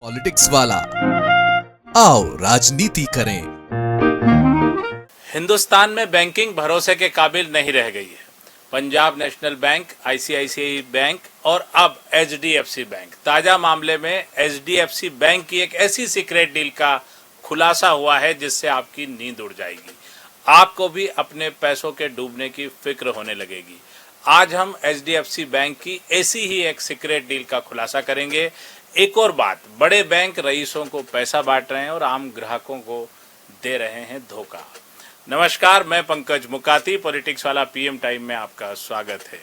Politics वाला आओ राजनीति करें। हिंदुस्तान में बैंकिंग भरोसे के काबिल नहीं रह गई है। Punjab national bank, ICICI bank और अब एचडीएफसी बैंक। ताजा मामले में एचडीएफसी बैंक की एक ऐसी सीक्रेट डील का खुलासा हुआ है जिससे आपकी नींद उड़ जाएगी। आपको भी अपने पैसों के डूबने की फिक्र होने लगेगी। आज हम एचडीएफसी बैंक की ऐसी ही एक सीक्रेट डील का खुलासा करेंगे। एक और बात, बड़े बैंक रईसों को पैसा बांट रहे हैं और आम ग्राहकों को दे रहे हैं धोखा। नमस्कार, मैं पंकज मुकाती, पॉलिटिक्स वाला पीएम टाइम में आपका स्वागत है।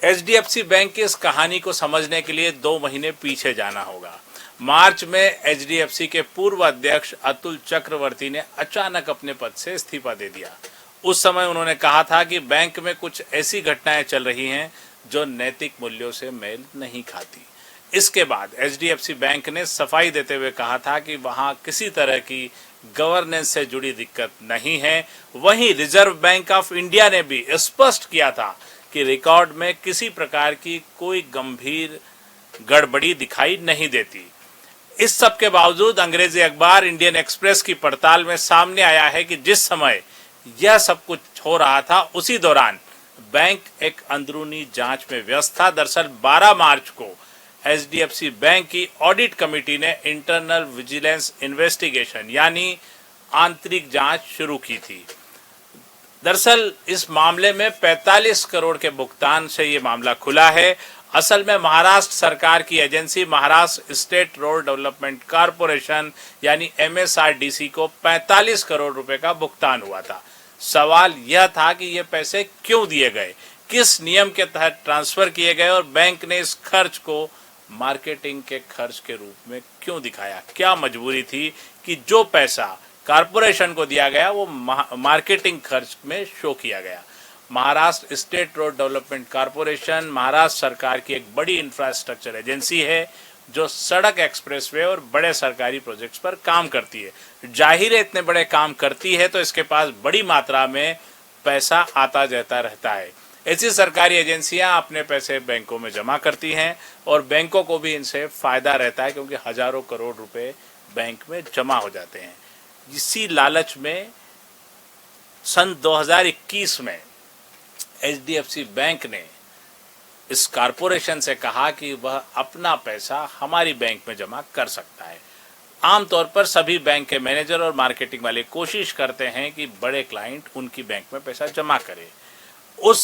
एचडीएफसी बैंक की इस कहानी को समझने के लिए 2 महीने पीछे जाना होगा। मार्च में एचडीएफसी के पूर्व अध्यक्ष अतुल चक्रवर्ती ने अचानक अपने पद से इस्तीफा दे दिया। उस समय उन्होंने कहा था कि बैंक में कुछ ऐसी घटनाएं चल रही हैं जो नैतिक मूल्यों से मेल नहीं खाती। इसके बाद एचडीएफसी बैंक ने सफाई देते हुए कहा था कि वहां किसी तरह की गवर्नेंस से जुड़ी दिक्कत नहीं है। वहीं रिजर्व बैंक ऑफ इंडिया ने भी स्पष्ट किया था कि रिकॉर्ड में किसी प्रकार की कोई गंभीर गड़बड़ी दिखाई नहीं देती। इस सब के बावजूद अंग्रेजी अखबार इंडियन एक्सप्रेस की पड़ताल में सामने आया है कि जिस समय यह सब कुछ हो रहा था उसी दौरान बैंक एक अंदरूनी जांच में व्यस्त था। दरअसल 12 मार्च को एचडीएफसी बैंक की ऑडिट कमेटी ने इंटरनल विजिलेंस इन्वेस्टिगेशन यानी आंतरिक जांच शुरू की थी। दरअसल इस मामले में 45 करोड़ के भुगतान से ये मामला खुला है। असल में महाराष्ट्र सरकार की agency Maharashtra state road development corporation यानी एमएसआरडीसी को 45 करोड़ रुपए का भुगतान हुआ था। सवाल यह था कि ये पैसे क्यों दिए गए, किस नियम के तहत ट्रांसफर किए गए और बैंक ने इस खर्च को मार्केटिंग के खर्च के रूप में क्यों दिखाया। क्या मजबूरी थी कि जो पैसा कारपोरेशन को दिया गया वो मार्केटिंग खर्च में शो किया गया। Maharashtra state road development corporation Maharashtra सरकार की एक बड़ी इंफ्रास्ट्रक्चर एजेंसी है जो सड़क, एक्सप्रेसवे और बड़े सरकारी प्रोजेक्ट्स पर काम करती है। जाहिर है इतने बड़े काम करती है तो इसके पास बड़ी मात्रा में पैसा आता जाता रहता है। ऐसी सरकारी एजेंसियां अपने पैसे बैंकों में जमा करती हैं और बैंकों को भी इनसे फायदा रहता है क्योंकि हजारों करोड़ रुपए बैंक में जमा हो जाते हैं। इसी लालच में सन 2021 में एचडीएफसी बैंक ने इस कारपोरेशन से कहा कि वह अपना पैसा हमारी बैंक में जमा कर सकता है। आमतौर पर सभी बैंक के मैनेजर और मार्केटिंग वाले कोशिश करते हैं कि बड़े क्लाइंट उनकी बैंक में पैसा जमा करें। उस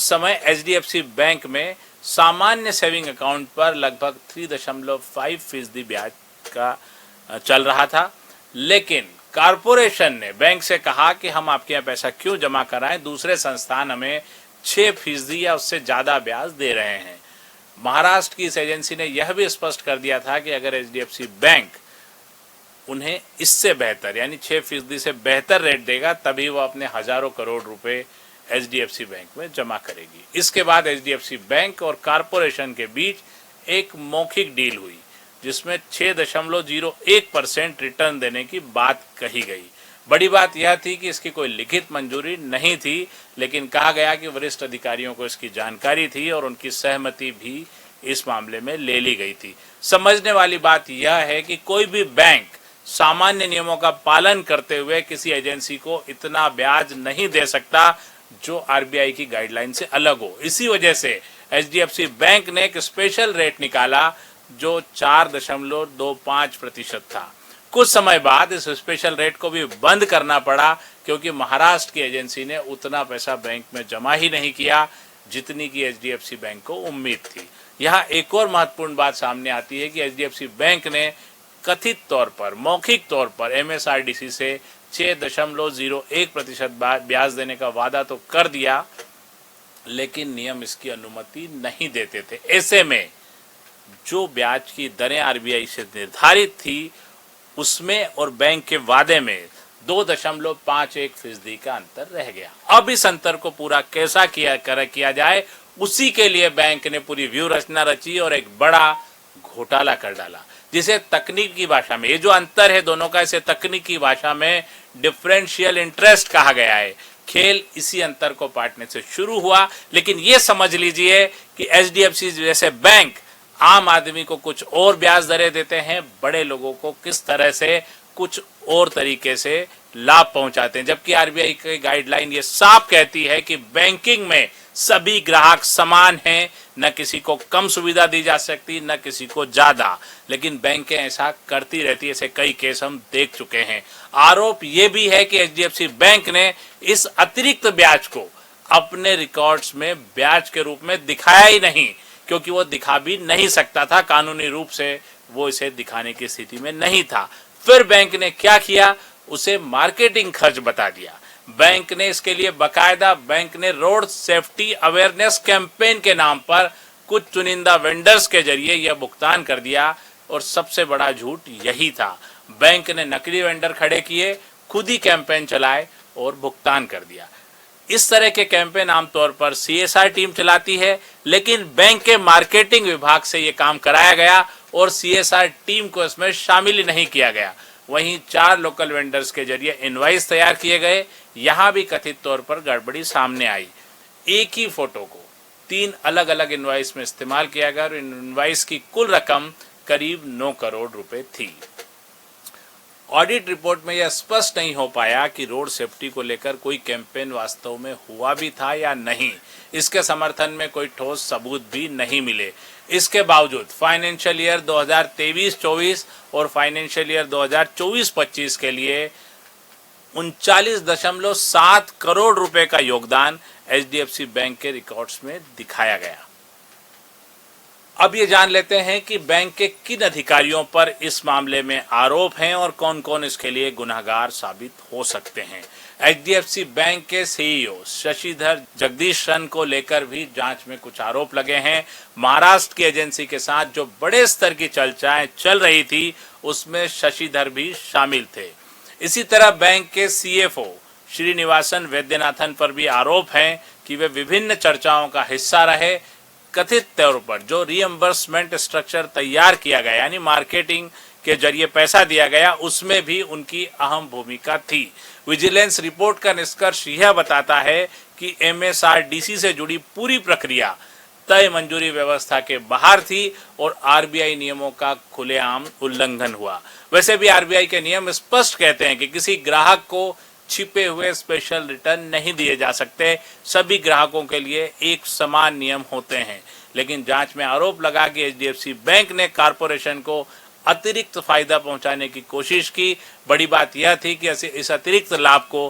समय एचडीएफसी बैंक में सामान्य सेविंग अकाउंट पर लगभग 3.5% ब्याज का चल रहा था। लेकिन कारपोरेशन ने बैंक से कहा कि हम आपके यहाँ पैसा क्यों जमा कराएं, दूसरे संस्थान हमें 6% या उससे ज़्यादा ब्याज दे रहे हैं। महाराष्ट्र की इस एजेंसी ने यह भी स्पष्ट कर दिया था कि अगर एचडीएफसी बैंक उन्हें इससे बेहतर यानी 6% से बेहतर रेट देगा तभी वो अपने हजारों करोड़ रुपए एचडीएफसी बैंक में जमा करेगी। इसके बाद एचडीएफसी बैंक और कारपोरेशन के बीच एक मौखिक डील हुई जिसमें 6.01% रिटर्न देने की बात कही गई। बड़ी बात यह थी कि इसकी कोई लिखित मंजूरी नहीं थी, लेकिन कहा गया कि वरिष्ठ अधिकारियों को इसकी जानकारी थी और उनकी सहमति भी इस मामले में ले ली गई थी। समझने वाली बात यह है कि कोई भी बैंक सामान्य नियमों का पालन करते हुए किसी एजेंसी को इतना ब्याज नहीं दे सकता जो आरबीआई की गाइडलाइन से अलग हो। इसी वजह से एचडीएफसी बैंक ने एक स्पेशल रेट निकाला जो 4.25% था। कुछ समय बाद इस स्पेशल रेट को भी बंद करना पड़ा क्योंकि महाराष्ट्र की एजेंसी ने उतना पैसा बैंक में जमा ही नहीं किया जितनी की एचडीएफसी बैंक को उम्मीद थी। यहाँ एक और महत्वपूर्ण बात सामने आती है कि एचडीएफसी बैंक ने कथित तौर पर, मौखिक तौर पर एमएसआरडीसी से 6.01% ब्याज देने का वादा तो कर दिया, लेकिन नियम इसकी अनुमति नहीं देते थे। ऐसे में जो ब्याज की दरें आरबीआई से निर्धारित थी उसमें और बैंक के वादे में 2.51% का अंतर रह गया। अब इस अंतर को पूरा कैसा किया जाए, उसी के लिए बैंक ने पूरी व्यूह रचना रची और एक बड़ा घोटाला कर डाला जिसे तकनीक की भाषा में, ये जो अंतर है दोनों का, इसे तकनीकी भाषा में डिफरेंशियल इंटरेस्ट कहा गया है। खेल इसी अंतर को पाटने से शुरू हुआ, लेकिन ये समझ लीजिए कि एचडीएफसी जैसे बैंक आम आदमी को कुछ और ब्याज दरें देते हैं, बड़े लोगों को किस तरह से कुछ और तरीके से लाभ पहुंचाते हैं। जबकि आरबीआई की गाइडलाइन ये साफ कहती है कि बैंकिंग में सभी ग्राहक समान हैं, न किसी को कम सुविधा दी जा सकती न किसी को ज्यादा, लेकिन बैंकें ऐसा करती रहती है। ऐसे कई केस हम देख चुके हैं। आरोप ये भी है कि एचडीएफसी बैंक ने इस अतिरिक्त ब्याज को अपने रिकॉर्ड्स में ब्याज के रूप में दिखाया ही नहीं, क्योंकि वो दिखा भी नहीं सकता था, कानूनी रूप से वो इसे दिखाने की स्थिति में नहीं था। फिर बैंक ने क्या किया, उसे मार्केटिंग खर्च बता दिया। बैंक ने इसके लिए बकायदा बैंक ने रोड सेफ्टी अवेयरनेस कैंपेन के नाम पर कुछ चुनिंदा वेंडर्स के जरिए यह भुगतान कर दिया। और सबसे बड़ा झूठ यही था, बैंक ने नकली वेंडर खड़े किए, खुद ही कैंपेन चलाए और भुगतान कर दिया। इस तरह के कैंपेन आमतौर पर सीएसआर टीम चलाती है, लेकिन बैंक के मार्केटिंग विभाग से ये काम कराया गया और सीएसआर टीम को इसमें शामिल ही नहीं किया गया। वहीं 4 लोकल वेंडर्स के जरिए इनवाइस तैयार किए गए। यहां भी कथित तौर पर गड़बड़ी सामने आई। एक ही फोटो को 3 अलग अलग इनवाइस में इस्तेमाल किया गया और इनवाइस की कुल रकम करीब 9 करोड़ रुपए थी। ऑडिट रिपोर्ट में यह स्पष्ट नहीं हो पाया कि रोड सेफ्टी को लेकर कोई कैंपेन वास्तव में हुआ भी था या नहीं। इसके समर्थन में कोई ठोस सबूत भी नहीं मिले। इसके बावजूद फाइनेंशियल ईयर 2023-24 और फाइनेंशियल ईयर 2024-25 के लिए 39.7 करोड़ रुपए का योगदान एचडीएफसी बैंक के रिकॉर्ड्स में दिखाया गया। अब ये जान लेते हैं कि बैंक के किन अधिकारियों पर इस मामले में आरोप हैं और कौन कौन इसके लिए गुनहगार साबित हो सकते हैं। एचडीएफसी बैंक के सीईओ शशिधर जगदीशन को लेकर भी जांच में कुछ आरोप लगे हैं। महाराष्ट्र की एजेंसी के साथ जो बड़े स्तर की चर्चाएं चल रही थी, उसमें शशिधर भी शामिल थे। इसी तरह बैंक के सीएफओ श्रीनिवासन वैद्यनाथन पर भी आरोप हैं कि वे विभिन्न चर्चाओं का हिस्सा रहे। कथित तौर पर जो रीएम्बर्समेंट स्ट्रक्चर तैयार किया गया, यानी मार्केटिंग के जरिए पैसा दिया गया, उसमें भी उनकी अहम भूमिका थी। विजिलेंस रिपोर्ट का निष्कर्ष यह बताता है कि एमएसआरडीसी से जुड़ी पूरी प्रक्रिया तय मंजूरी व्यवस्था के बाहर थी और आरबीआई नियमों का खुलेआम उल्लंघन हुआ। वैसे भी आरबीआई के नियम स्पष्ट कहते हैं कि किसी ग्राहक को छिपे हुए स्पेशल रिटर्न नहीं दिए जा सकते। सभी ग्राहकों के लिए एक समान नियम होते हैं। लेकिन जांच में आरोप लगा कि एचडीएफसी बैंक ने कॉरपोरेशन को अतिरिक्त फायदा पहुंचाने की कोशिश की। बड़ी बात यह थी कि इस अतिरिक्त लाभ को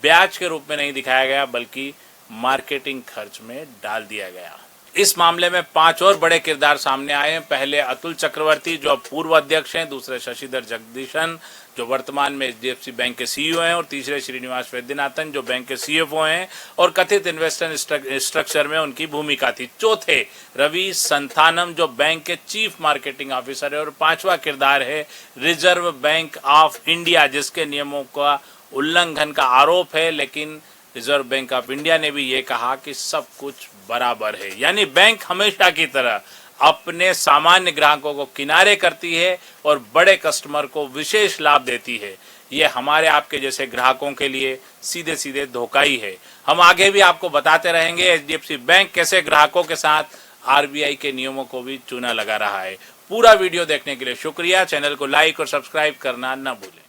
ब्याज के रूप में नहीं दिखाया गया, बल्कि मार्केटिंग खर्च में डाल दिया गया। इस मामले में 5 और बड़े किरदार सामने आए हैं। पहले अतुल चक्रवर्ती, जो अब पूर्व अध्यक्ष हैं, दूसरे शशिधर जगदीशन, जो वर्तमान में एचडीएफसी बैंक के सीईओ हैं, और तीसरे श्रीनिवास वैद्यनाथन, जो बैंक के सीएफओ हैं और कथित इन्वेस्टर स्ट्रक्चर में उनकी भूमिका थी। चौथे रवि संथानम, जो बैंक के चीफ मार्केटिंग ऑफिसर है, और 5वां किरदार है रिजर्व बैंक ऑफ इंडिया, जिसके नियमों का उल्लंघन का आरोप है। लेकिन रिजर्व बैंक ऑफ इंडिया ने भी ये कहा कि सब कुछ बराबर है। यानी बैंक हमेशा की तरह अपने सामान्य ग्राहकों को किनारे करती है और बड़े कस्टमर को विशेष लाभ देती है। ये हमारे आपके जैसे ग्राहकों के लिए सीधे सीधे धोखा ही है। हम आगे भी आपको बताते रहेंगे एचडीएफसी बैंक कैसे ग्राहकों के साथ आरबीआई के नियमों को भी चूना लगा रहा है। पूरा वीडियो देखने के लिए शुक्रिया। चैनल को लाइक और सब्सक्राइब करना न भूलें।